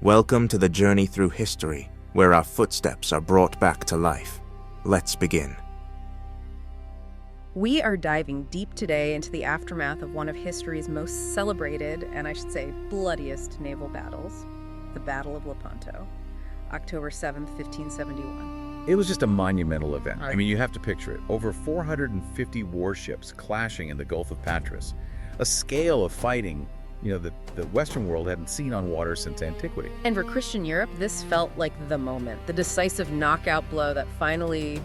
Welcome to the journey through history, where our footsteps are brought back to life. Let's begin. We are diving deep today into the aftermath of one of history's most celebrated, and I should say bloodiest naval battles, the Battle of Lepanto, October 7th, 1571. It was just a monumental event. I mean, you have to picture it. Over 450 warships clashing in the Gulf of Lepanto, a scale of fighting that the Western world hadn't seen on water since antiquity. And for Christian Europe, this felt like the moment, the decisive knockout blow that finally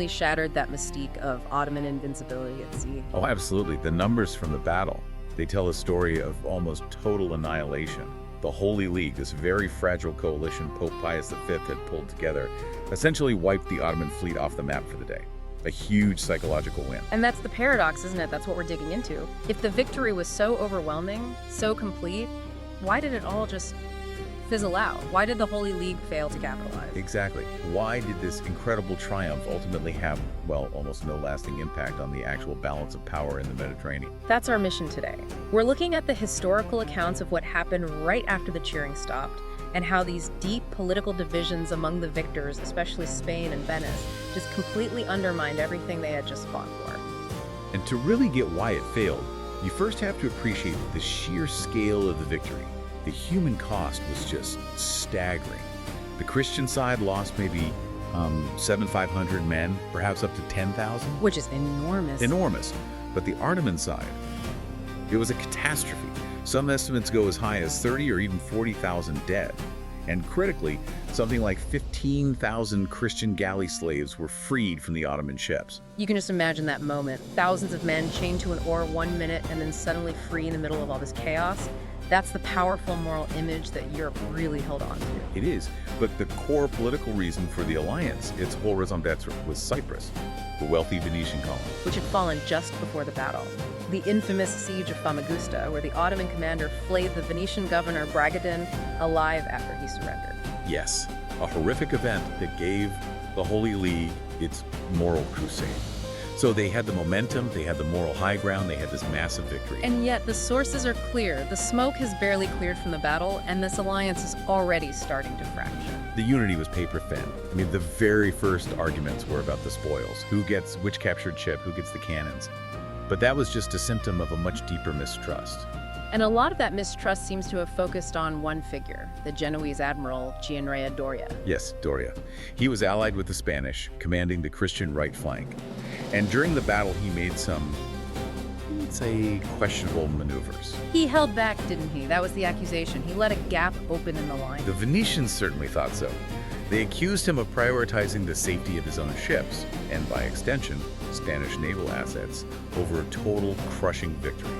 shattered that mystique of Ottoman invincibility at sea. Oh, absolutely. The numbers from the battle, they tell a story of almost total annihilation. The Holy League, this very fragile coalition Pope Pius V had pulled together, essentially wiped the Ottoman fleet off the map for the day. A huge psychological win. And that's the paradox, isn't it? That's what we're digging into. If the victory was so overwhelming, so complete, why did it all just fizzle out? Why did the Holy League fail to capitalize? Exactly. Why did this incredible triumph ultimately have, well, almost no lasting impact on the actual balance of power in the Mediterranean? That's our mission today. We're looking at the historical accounts of what happened right after the cheering stopped, and how these deep political divisions among the victors, especially Spain and Venice, just completely undermined everything they had just fought for. And to really get why it failed, you first have to appreciate the sheer scale of the victory. The human cost was just staggering. The Christian side lost maybe 7,500 men, perhaps up to 10,000. Which is enormous. Enormous. But the Ottoman side, it was a catastrophe. Some estimates go as high as 30 or even 40,000 dead. And critically, something like 15,000 Christian galley slaves were freed from the Ottoman ships. You can just imagine that moment. Thousands of men chained to an oar 1 minute and then suddenly free in the middle of all this chaos. That's the powerful moral image that Europe really held on to. It is, but the core political reason for the alliance, its whole raison d'etre, was Cyprus, the wealthy Venetian colony, which had fallen just before the battle. The infamous siege of Famagusta, where the Ottoman commander flayed the Venetian governor Bragadin alive after he surrendered. Yes, a horrific event that gave the Holy League its moral crusade. So they had the momentum, they had the moral high ground, they had this massive victory. And yet the sources are clear. The smoke has barely cleared from the battle, and this alliance is already starting to fracture. The unity was paper thin. I mean, the very first arguments were about the spoils. Who gets which captured ship, who gets the cannons. But that was just a symptom of a much deeper mistrust. And a lot of that mistrust seems to have focused on one figure, the Genoese admiral Gianrea Doria. Yes, Doria. He was allied with the Spanish, commanding the Christian right flank. And during the battle, he made some, let's say, questionable maneuvers. He held back, didn't he? That was the accusation. He let a gap open in the line. The Venetians certainly thought so. They accused him of prioritizing the safety of his own ships, and by extension, Spanish naval assets, over a total crushing victory.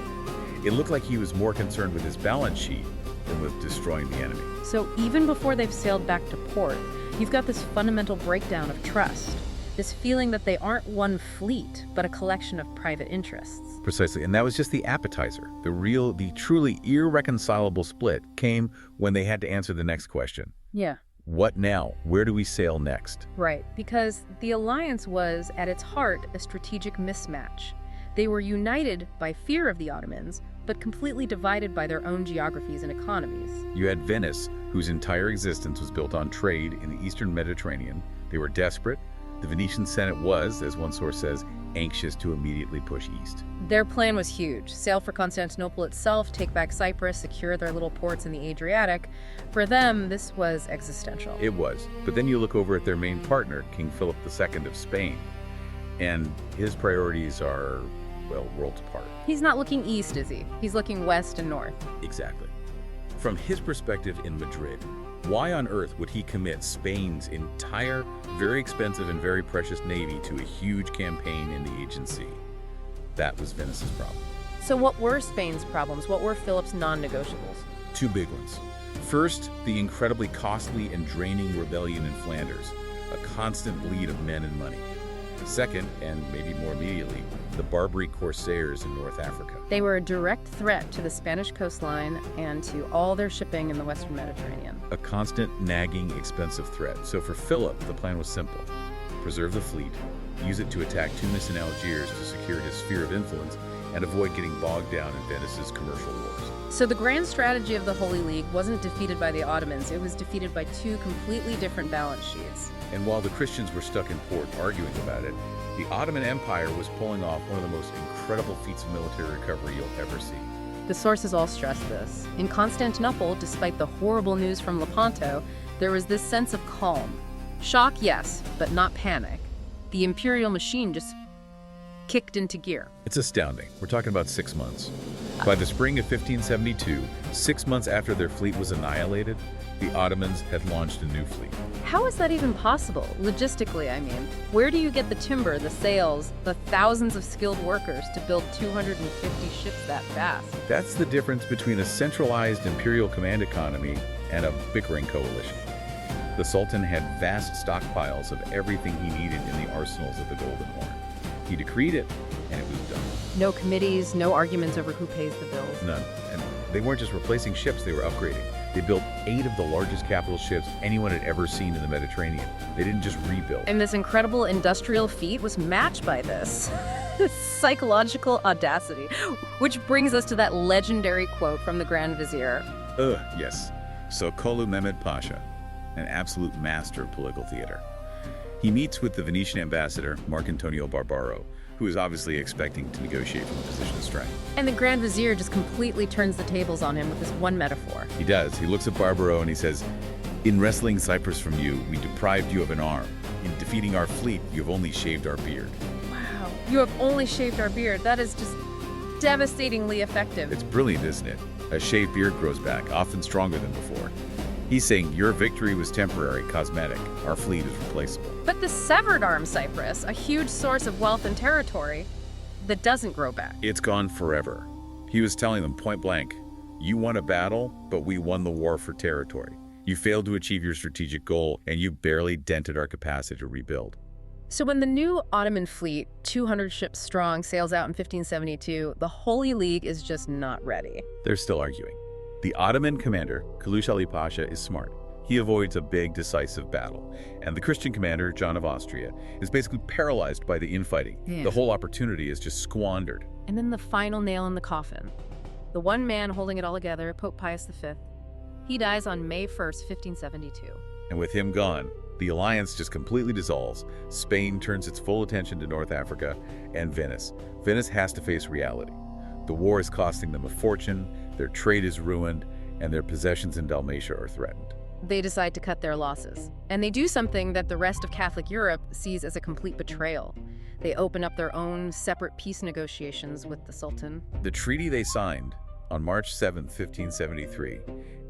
It looked like he was more concerned with his balance sheet than with destroying the enemy. So even before they've sailed back to port, you've got this fundamental breakdown of trust, this feeling that they aren't one fleet, but a collection of private interests. Precisely, and that was just the appetizer. The truly irreconcilable split came when they had to answer the next question. Yeah. What now? Where do we sail next? Right, because the alliance was, at its heart, a strategic mismatch. They were united by fear of the Ottomans, but completely divided by their own geographies and economies. You had Venice, whose entire existence was built on trade in the eastern Mediterranean. They were desperate. The Venetian Senate was, as one source says, anxious to immediately push east. Their plan was huge. Sail for Constantinople itself, take back Cyprus, secure their little ports in the Adriatic. For them, this was existential. It was. But then you look over at their main partner, King Philip II of Spain, and his priorities are, well, worlds apart. He's not looking east, is he? He's looking west and north. Exactly. From his perspective in Madrid, why on earth would he commit Spain's entire, very expensive and very precious navy to a huge campaign in the Aegean Sea? That was Venice's problem. So what were Spain's problems? What were Philip's non-negotiables? Two big ones. First, the incredibly costly and draining rebellion in Flanders, a constant bleed of men and money. Second, and maybe more immediately, the Barbary corsairs in North Africa. They were a direct threat to the Spanish coastline and to all their shipping in the Western Mediterranean. A constant, nagging, expensive threat. So for Philip, the plan was simple. Preserve the fleet, use it to attack Tunis and Algiers to secure his sphere of influence, and avoid getting bogged down in Venice's commercial wars. So the grand strategy of the Holy League wasn't defeated by the Ottomans, it was defeated by two completely different balance sheets. And while the Christians were stuck in port arguing about it, the Ottoman Empire was pulling off one of the most incredible feats of military recovery you'll ever see. The sources all stress this. In Constantinople, despite the horrible news from Lepanto, there was this sense of calm. Shock, yes, but not panic. The imperial machine just kicked into gear. It's astounding. We're talking about 6 months. By the spring of 1572, 6 months after their fleet was annihilated, the Ottomans had launched a new fleet. How is that even possible? Logistically, I mean. Where do you get the timber, the sails, the thousands of skilled workers to build 250 ships that fast? That's the difference between a centralized imperial command economy and a bickering coalition. The Sultan had vast stockpiles of everything he needed in the arsenals of the Golden Horn. He decreed it, and it was done. No committees, no arguments over who pays the bills. None. And they weren't just replacing ships, they were upgrading. They built 8 of the largest capital ships anyone had ever seen in the Mediterranean. They didn't just rebuild. And this incredible industrial feat was matched by this psychological audacity, which brings us to that legendary quote from the Grand Vizier. Yes. So Kolu Mehmed Pasha, an absolute master of political theater. He meets with the Venetian ambassador, Marcantonio Barbaro, who is obviously expecting to negotiate from a position of strength. And the Grand Vizier just completely turns the tables on him with this one metaphor. He does. He looks at Barbaro and he says, "In wresting Cyprus from you, we deprived you of an arm. In defeating our fleet, you have only shaved our beard." Wow. You have only shaved our beard. That is just devastatingly effective. It's brilliant, isn't it? A shaved beard grows back, often stronger than before. He's saying, your victory was temporary, cosmetic. Our fleet is replaceable. But the severed arm Cyprus, a huge source of wealth and territory, that doesn't grow back. It's gone forever. He was telling them point blank, you won a battle, but we won the war for territory. You failed to achieve your strategic goal, and you barely dented our capacity to rebuild. So when the new Ottoman fleet, 200 ships strong, sails out in 1572, the Holy League is just not ready. They're still arguing. The Ottoman commander, Kalush Ali Pasha, is smart. He avoids a big, decisive battle. And the Christian commander, John of Austria, is basically paralyzed by the infighting. Yeah. The whole opportunity is just squandered. And then the final nail in the coffin. The one man holding it all together, Pope Pius V, he dies on May 1st, 1572. And with him gone, the alliance just completely dissolves. Spain turns its full attention to North Africa and Venice. Venice has to face reality. The war is costing them a fortune, their trade is ruined, and their possessions in Dalmatia are threatened. They decide to cut their losses. And they do something that the rest of Catholic Europe sees as a complete betrayal. They open up their own separate peace negotiations with the Sultan. The treaty they signed on March 7, 1573,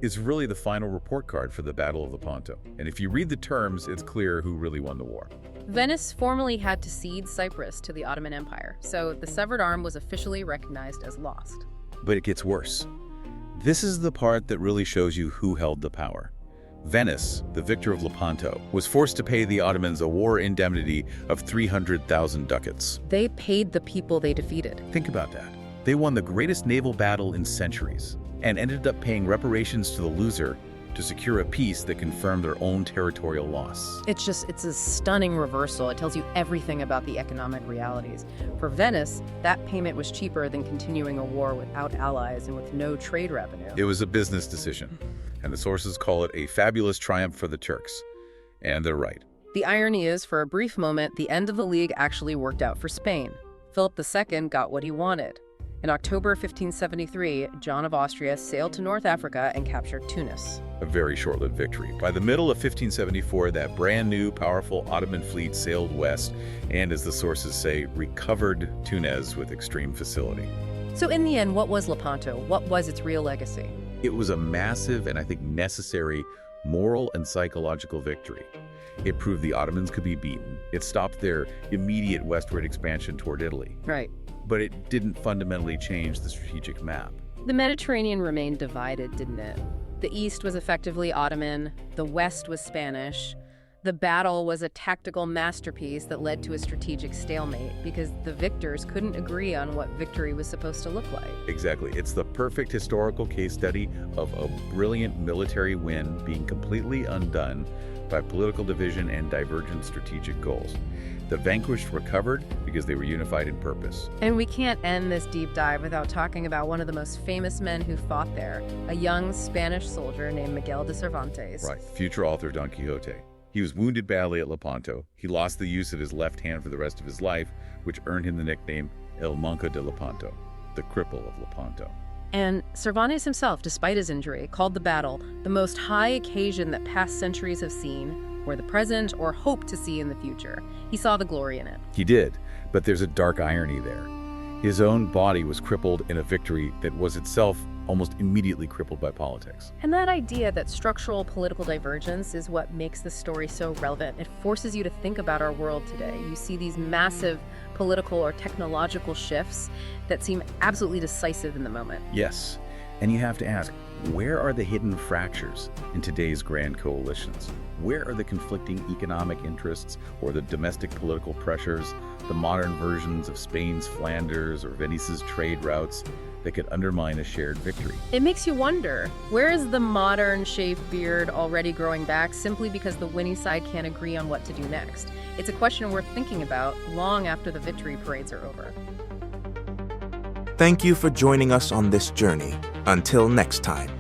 is really the final report card for the Battle of Lepanto. And if you read the terms, it's clear who really won the war. Venice formally had to cede Cyprus to the Ottoman Empire, so the severed arm was officially recognized as lost. But it gets worse. This is the part that really shows you who held the power. Venice, the victor of Lepanto, was forced to pay the Ottomans a war indemnity of 300,000 ducats. They paid the people they defeated. Think about that. They won the greatest naval battle in centuries and ended up paying reparations to the loser to secure a peace that confirmed their own territorial loss. It's a stunning reversal. It tells you everything about the economic realities. For Venice, that payment was cheaper than continuing a war without allies and with no trade revenue. It was a business decision, and the sources call it a fabulous triumph for the Turks. And they're right. The irony is, for a brief moment, the end of the League actually worked out for Spain. Philip II got what he wanted. In October 1573, John of Austria sailed to North Africa and captured Tunis. A very short-lived victory. By the middle of 1574, that brand new, powerful Ottoman fleet sailed west and, as the sources say, recovered Tunis with extreme facility. So in the end, what was Lepanto? What was its real legacy? It was a massive and I think necessary moral and psychological victory. It proved the Ottomans could be beaten. It stopped their immediate westward expansion toward Italy. Right. But it didn't fundamentally change the strategic map. The Mediterranean remained divided, didn't it? The east was effectively Ottoman, the west was Spanish. The battle was a tactical masterpiece that led to a strategic stalemate because the victors couldn't agree on what victory was supposed to look like. Exactly. It's the perfect historical case study of a brilliant military win being completely undone by political division and divergent strategic goals. The vanquished recovered because they were unified in purpose. And we can't end this deep dive without talking about one of the most famous men who fought there, a young Spanish soldier named Miguel de Cervantes. Right, future author Don Quixote. He was wounded badly at Lepanto. He lost the use of his left hand for the rest of his life, which earned him the nickname El Manco de Lepanto, the cripple of Lepanto. And Cervantes himself, despite his injury, called the battle the most high occasion that past centuries have seen, or the present, or hope to see in the future. He saw the glory in it. He did, but there's a dark irony there. His own body was crippled in a victory that was itself almost immediately crippled by politics. And that idea that structural political divergence is what makes this story so relevant. It forces you to think about our world today. You see these massive political or technological shifts that seem absolutely decisive in the moment. Yes, and you have to ask, where are the hidden fractures in today's grand coalitions? Where are the conflicting economic interests or the domestic political pressures, the modern versions of Spain's Flanders or Venice's trade routes that could undermine a shared victory? It makes you wonder, where is the modern shaved beard already growing back simply because the winning side can't agree on what to do next? It's a question worth thinking about long after the victory parades are over. Thank you for joining us on this journey. Until next time.